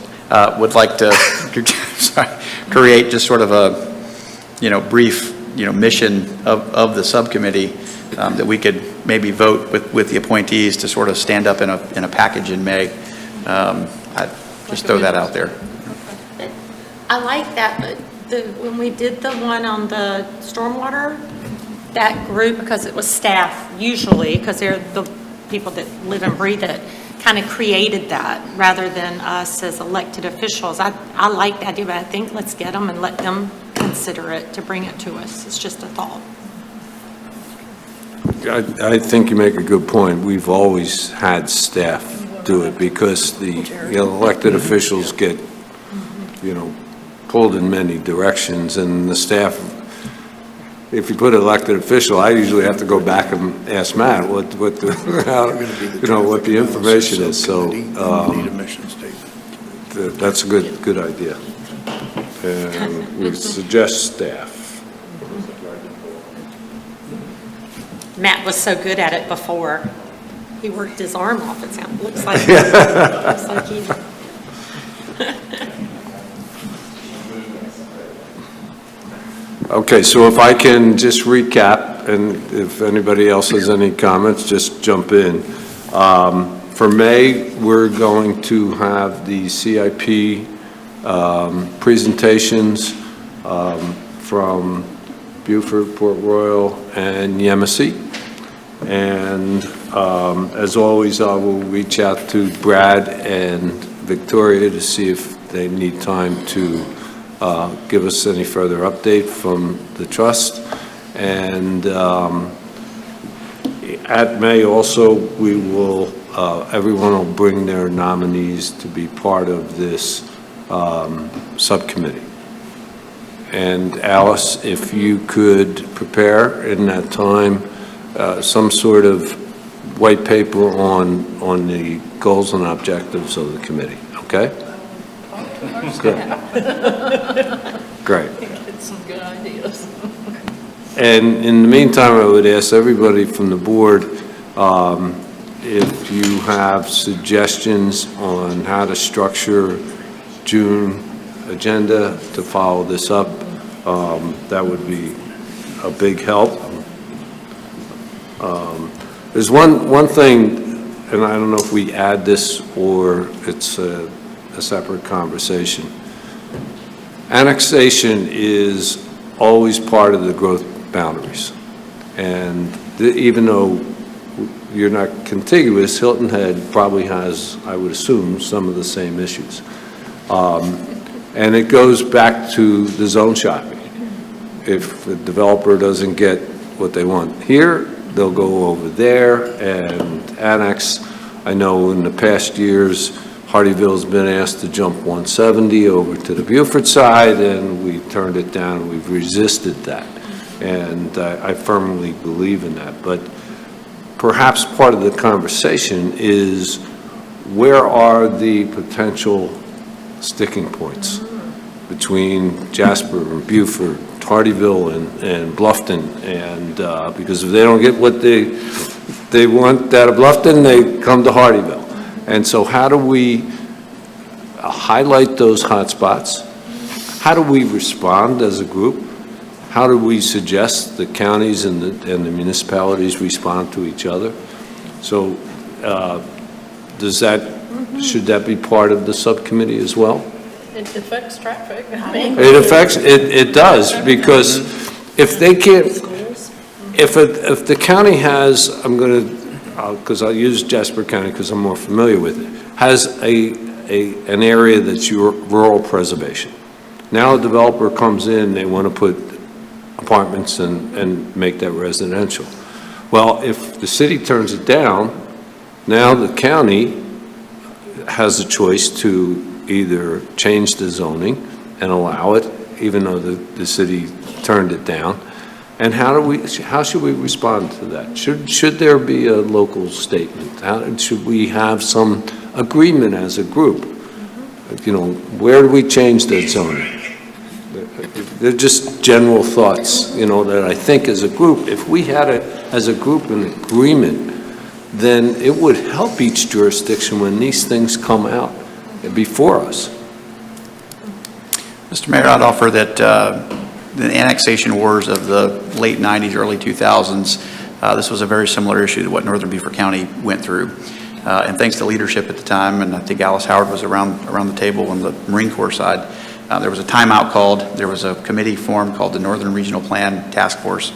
would like to create just sort of a, brief, mission of the subcommittee, that we could maybe vote with the appointees to sort of stand up in a package in May. I'd just throw that out there. I like that, but when we did the one on the stormwater, that group, because it was staff usually, because they're the people that live and breathe it, kind of created that rather than us as elected officials. I like the idea, but I think let's get them and let them consider it to bring it to us. It's just a thought. I think you make a good point. We've always had staff do it because the elected officials get, pulled in many directions, and the staff, if you put an elected official, I usually have to go back and ask Matt what the information is. So that's a good idea. And we suggest staff. Matt was so good at it before. He worked his arm off, it looks like. Looks like he. Okay, so if I can just recap, and if anybody else has any comments, just jump in. For May, we're going to have the CIP presentations from Beaufort, Port Royal, and Yemassee. And as always, I will reach out to Brad and Victoria to see if they need time to give us any further update from the trust. And at May also, we will, everyone will bring their nominees to be part of this subcommittee. And Alice, if you could prepare in that time some sort of white paper on the goals and objectives of the committee, okay? Good. Great. It's some good ideas. And in the meantime, I would ask everybody from the board if you have suggestions on how to structure June agenda to follow this up, that would be a big help. There's one thing, and I don't know if we add this or it's a separate conversation. Annexation is always part of the growth boundaries. And even though you're not contiguous, Hilton Head probably has, I would assume, some of the same issues. And it goes back to the zone shopping. If the developer doesn't get what they want here, they'll go over there and annex. I know in the past years, Hardyville's been asked to jump 170 over to the Beaufort side, and we turned it down. We've resisted that, and I firmly believe in that. But perhaps part of the conversation is, where are the potential sticking points between Jasper and Beaufort, Hardyville and Bluffton? And because if they don't get what they want out of Bluffton, they come to Hardyville. And so how do we highlight those hot spots? How do we respond as a group? How do we suggest the counties and the municipalities respond to each other? So should that be part of the subcommittee as well? It affects traffic. It does, because if they can't, if the county has, because I'll use Jasper County because I'm more familiar with it, has an area that's rural preservation. Now a developer comes in, they want to put apartments and make that residential. Well, if the city turns it down, now the county has a choice to either change the zoning and allow it, even though the city turned it down. And how should we respond to that? Should there be a local statement? Should we have some agreement as a group? Where do we change that zoning? They're just general thoughts, that I think as a group, if we had as a group an agreement, then it would help each jurisdiction when these things come out before us. Mr. Mayor, I'd offer that the annexation wars of the late 90s, early 2000s, this was a very similar issue to what Northern Beaufort County went through. And thanks to leadership at the time, and I think Alice Howard was around the table on the Marine Corps side, there was a timeout called. There was a committee formed called the Northern Regional Plan Task Force.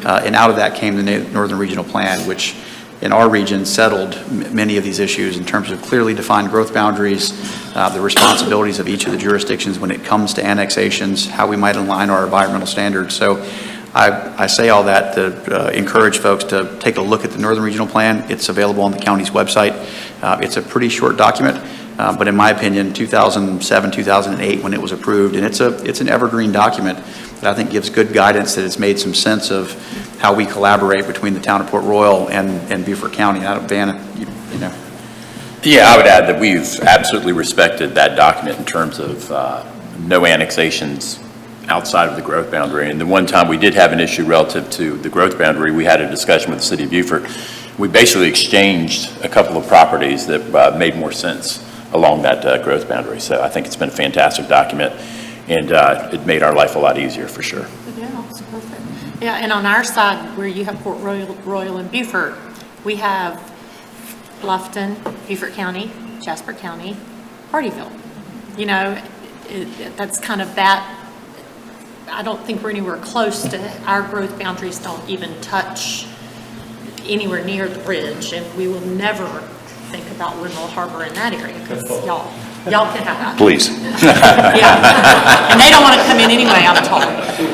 And out of that came the Northern Regional Plan, which in our region settled many of these issues in terms of clearly defined growth boundaries, the responsibilities of each of the jurisdictions when it comes to annexations, how we might align our environmental standards. So I say all that to encourage folks to take a look at the Northern Regional Plan. It's available on the county's website. It's a pretty short document, but in my opinion, 2007, 2008, when it was approved, and it's an evergreen document that I think gives good guidance, that it's made some sense of how we collaborate between the town of Port Royal and Beaufort County. Vanna, you know. Yeah, I would add that we've absolutely respected that document in terms of no annexations outside of the growth boundary. And the one time we did have an issue relative to the growth boundary, we had a discussion with the city of Beaufort. We basically exchanged a couple of properties that made more sense along that growth boundary. So I think it's been a fantastic document, and it made our life a lot easier for sure. Yeah, it's perfect. Yeah, and on our side, where you have Port Royal and Beaufort, we have Bluffton, Beaufort County, Jasper County, Hardyville. You know, that's kind of that. I don't think we're anywhere close to, our growth boundaries don't even touch anywhere near the bridge, and we will never think about Windmill Harbor in that area, because y'all can have that. Please. Yeah, and they don't want to come in anyway, I'm told.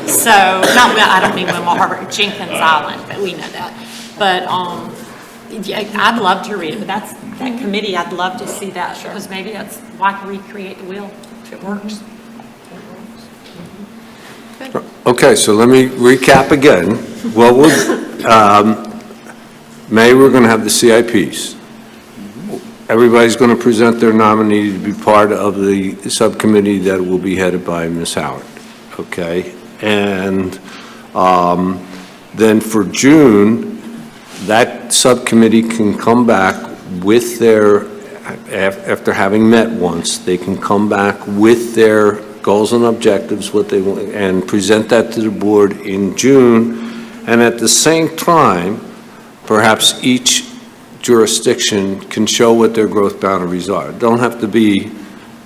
So, I don't mean Windmill Harbor, Jenkins Island, but we know that. But, yeah, I'd love to read it, but that committee, I'd love to see that, because maybe that's why recreate the wheel if it works. Okay, so let me recap again. Well, May, we're going to have the CIPs. Everybody's going to present their nominee to be part of the subcommittee that will be headed by Ms. Howard, okay? And then for June, that subcommittee can come back with their, after having met once, they can come back with their goals and objectives, what they want, and present that to the board in June. And at the same time, perhaps each jurisdiction can show what their growth boundaries are. Don't have to be,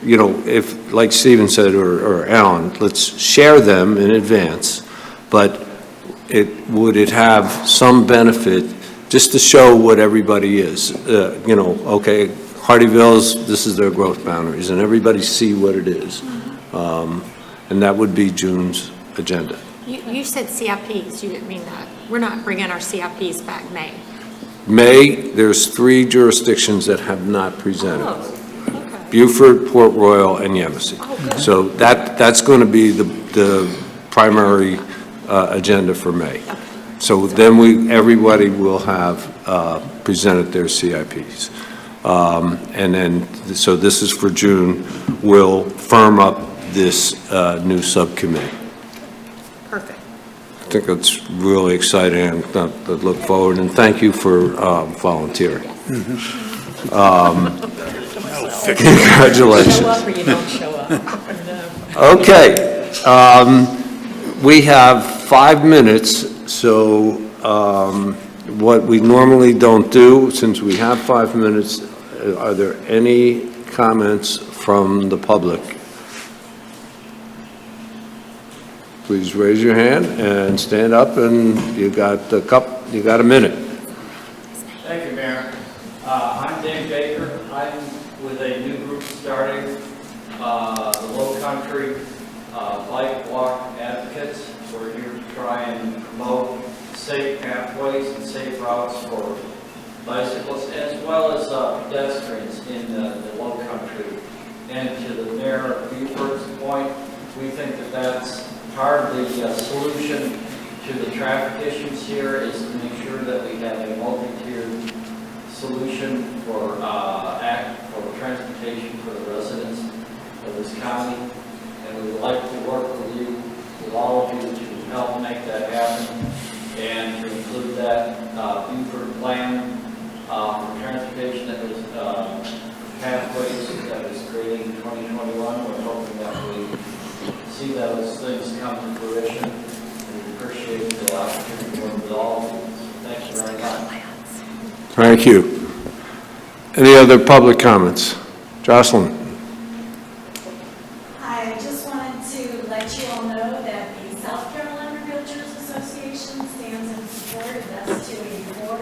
you know, if, like Stephen said, or Alan, let's share them in advance, but would it have some benefit just to show what everybody is? You know, okay, Hardyville's, this is their growth boundaries, and everybody see what it is. And that would be June's agenda. You said CIPs, you didn't mean that. We're not bringing our CIPs back May. May, there's 3 jurisdictions that have not presented. Oh, okay. Beaufort, Port Royal, and Yemassee. Oh, good. So that's going to be the primary agenda for May. Okay. So then everybody will have presented their CIPs. And then, so this is for June, we'll firm up this new subcommittee. Perfect. I think it's really exciting to look forward, and thank you for volunteering. Congratulations. Show up or you don't show up. Okay, we have 5 minutes, so what we normally don't do, since we have 5 minutes, are there any comments from the public? Please raise your hand and stand up, and you got a minute. Thank you, Mayor. I'm Dave Baker. I'm with a new group starting, the LOWCOUNTRY Bike Walk Advocates. We're here to try and promote safe pathways and safe routes for bicyclists as well as pedestrians in the LOWCOUNTRY. And to the Mayor of Beaufort's point, we think that that's part of the solution to the traffic issues here is to make sure that we have a multi-tiered solution for transportation for the residents of this county. And we would like to work with you, with all of you, to help make that happen and to include that Beaufort plan for transportation that was pathways that was created in 2021. We're hoping that we see those things come to fruition, and we appreciate the opportunity to work with all of you. Thank you very much. Thank you. Any other public comments? Jocelyn? I just wanted to let you all know that the South Carolina Realtors Association stands in support of S284.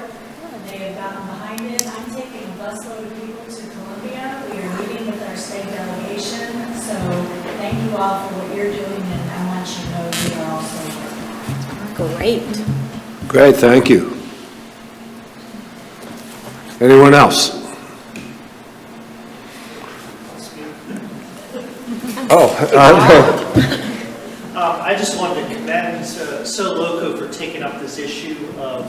They have gotten behind it. I'm taking a busload of people to Columbia. We are meeting with our state delegation. So thank you all for what you're doing, and I want you to know we are also working. Great. Great, thank you. Anyone else? I just wanted to commend SoLoco for taking up this issue of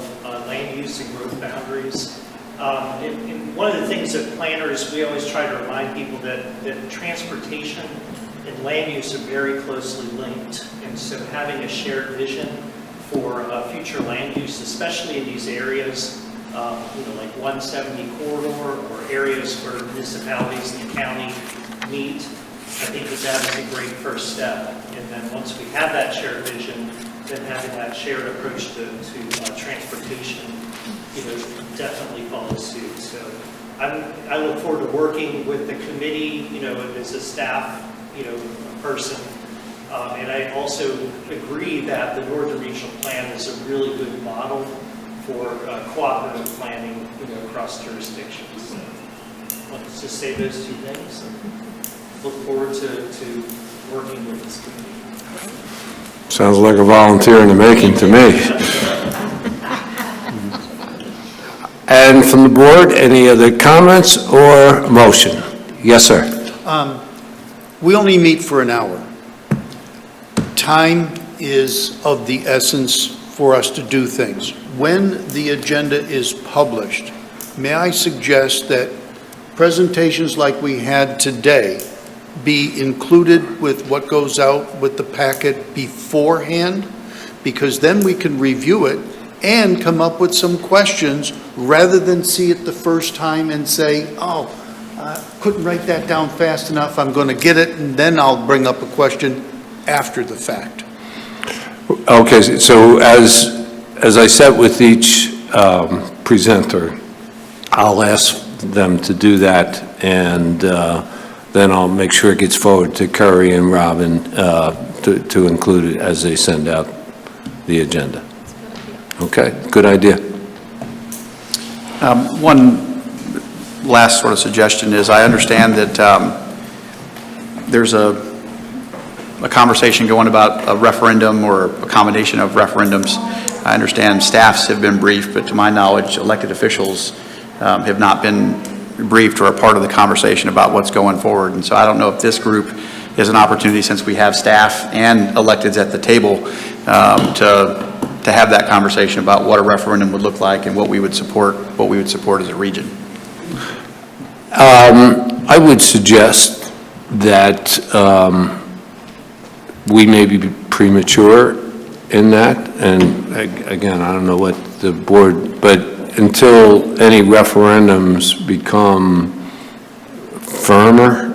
land use and growth boundaries. And one of the things that planners, we always try to remind people that transportation and land use are very closely linked. And so having a shared vision for future land use, especially in these areas, like 170 corridor or areas where municipalities and the county meet, I think that is a great first step. And then once we have that shared vision, then having that shared approach to transportation, definitely follows suit. So I look forward to working with the committee, as a staff, person. And I also agree that the Northern Regional Plan is a really good model for cooperative planning, across jurisdictions. So I want to say those 2 things. Look forward to working with this committee. Sounds like a volunteer in the making to me. And from the board, any other comments or motion? Yes, sir. We only meet for an hour. Time is of the essence for us to do things. When the agenda is published, may I suggest that presentations like we had today be included with what goes out with the packet beforehand? Because then we can review it and come up with some questions rather than see it the first time and say, oh, couldn't write that down fast enough, I'm going to get it, and then I'll bring up a question after the fact. Okay, so as I said with each presenter, I'll ask them to do that, and then I'll make sure it gets forwarded to Curry and Robin to include it as they send out the agenda. Okay, good idea. One last sort of suggestion is I understand that there's a a conversation going about a referendum or a combination of referendums. I understand staffs have been briefed, but to my knowledge, elected officials have not been briefed or a part of the conversation about what's going forward. And so I don't know if this group is an opportunity, since we have staff and electeds at the table, to have that conversation about what a referendum would look like and what we would support as a region. I would suggest that we may be premature in that, and again, I don't know what the board, but until any referendums become firmer,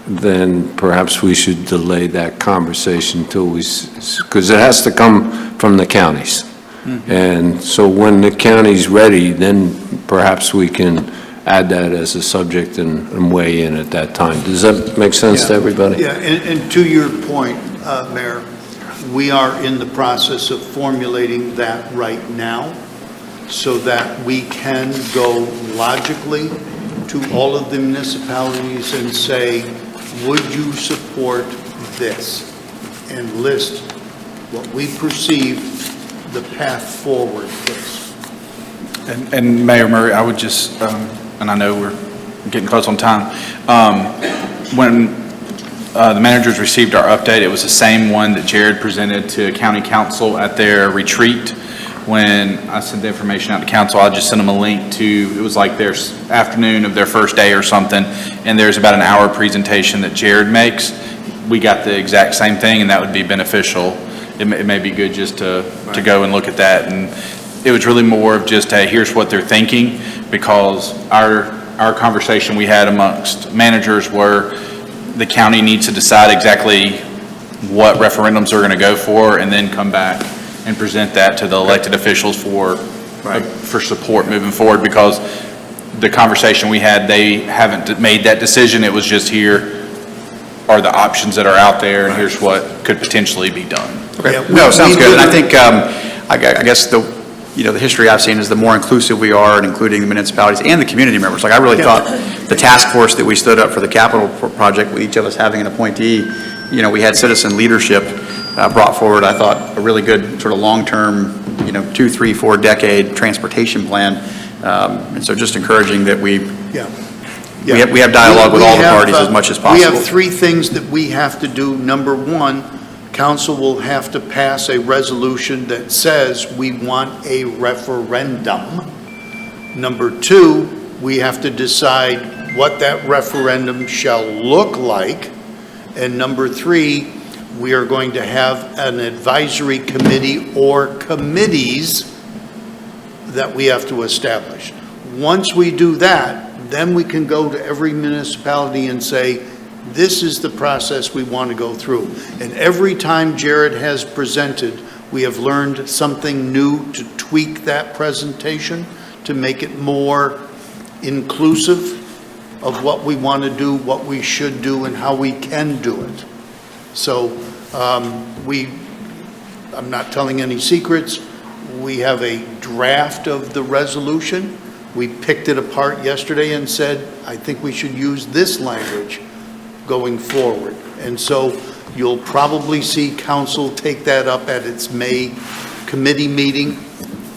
then perhaps we should delay that conversation until because it has to come from the counties. And so when the county's ready, then perhaps we can add that as a subject and weigh in at that time. Does that make sense to everybody? Yeah, and to your point, Mayor, we are in the process of formulating that right now so that we can go logically to all of the municipalities and say, would you support this? And list what we perceive the path forward is. And Mayor Murray, I would just, and I know we're getting close on time, when the managers received our update, it was the same one that Jared presented to county council at their retreat. When I sent the information out to council, I just sent them a link to, it was like their afternoon of their first day or something, and there's about an hour presentation that Jared makes. We got the exact same thing, and that would be beneficial. It may be good just to go and look at that. And it was really more of just, hey, here's what they're thinking, because our conversation we had amongst managers were the county needs to decide exactly what referendums are going to go for, and then come back and present that to the elected officials for support moving forward, because the conversation we had, they haven't made that decision. It was just, here are the options that are out there, and here's what could potentially be done. Okay. No, sounds good. And I think, I guess the history I've seen is the more inclusive we are, and including the municipalities and the community members. Like, I really thought the task force that we stood up for the capital project, with each of us having an appointee, we had citizen leadership brought forward, I thought, a really good sort of long-term, 2, 3, 4 decade transportation plan. And so just encouraging that we have dialogue with all the parties as much as possible. We have 3 things that we have to do. Number 1, council will have to pass a resolution that says we want a referendum. Number 2, we have to decide what that referendum shall look like. And number 3, we are going to have an advisory committee or committees that we have to establish. Once we do that, then we can go to every municipality and say, this is the process we want to go through. And every time Jared has presented, we have learned something new to tweak that presentation to make it more inclusive of what we want to do, what we should do, and how we can do it. So I'm not telling any secrets. We have a draft of the resolution. We picked it apart yesterday and said, I think we should use this language going forward. And so you'll probably see council take that up at its May committee meeting,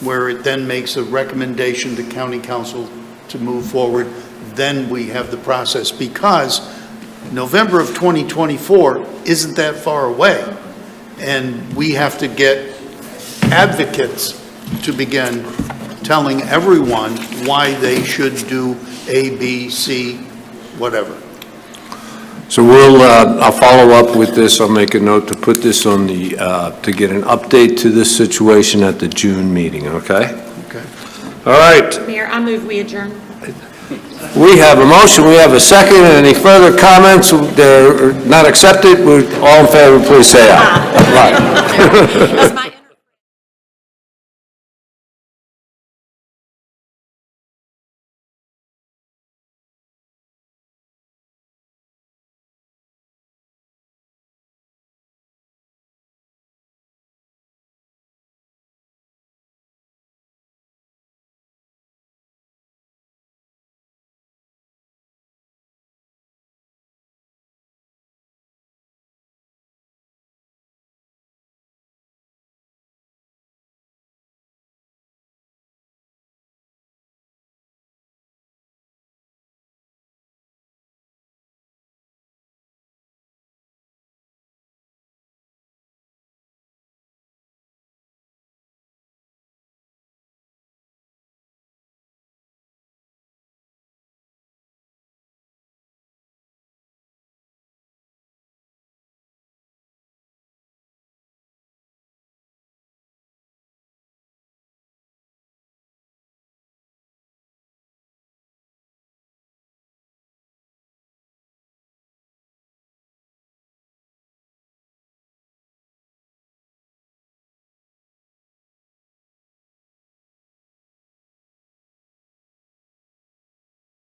where it then makes a recommendation to county council to move forward. Then we have the process, because November of 2024 isn't that far away. And we have to get advocates to begin telling everyone why they should do A, B, C, whatever. So I'll follow up with this. I'll make a note to put this on to get an update to this situation at the June meeting, okay? Okay. All right. Mayor, I move we adjourn. We have a motion, we have a second. Any further comments? They're not accepted. All in favor, please say aye. Right. That's my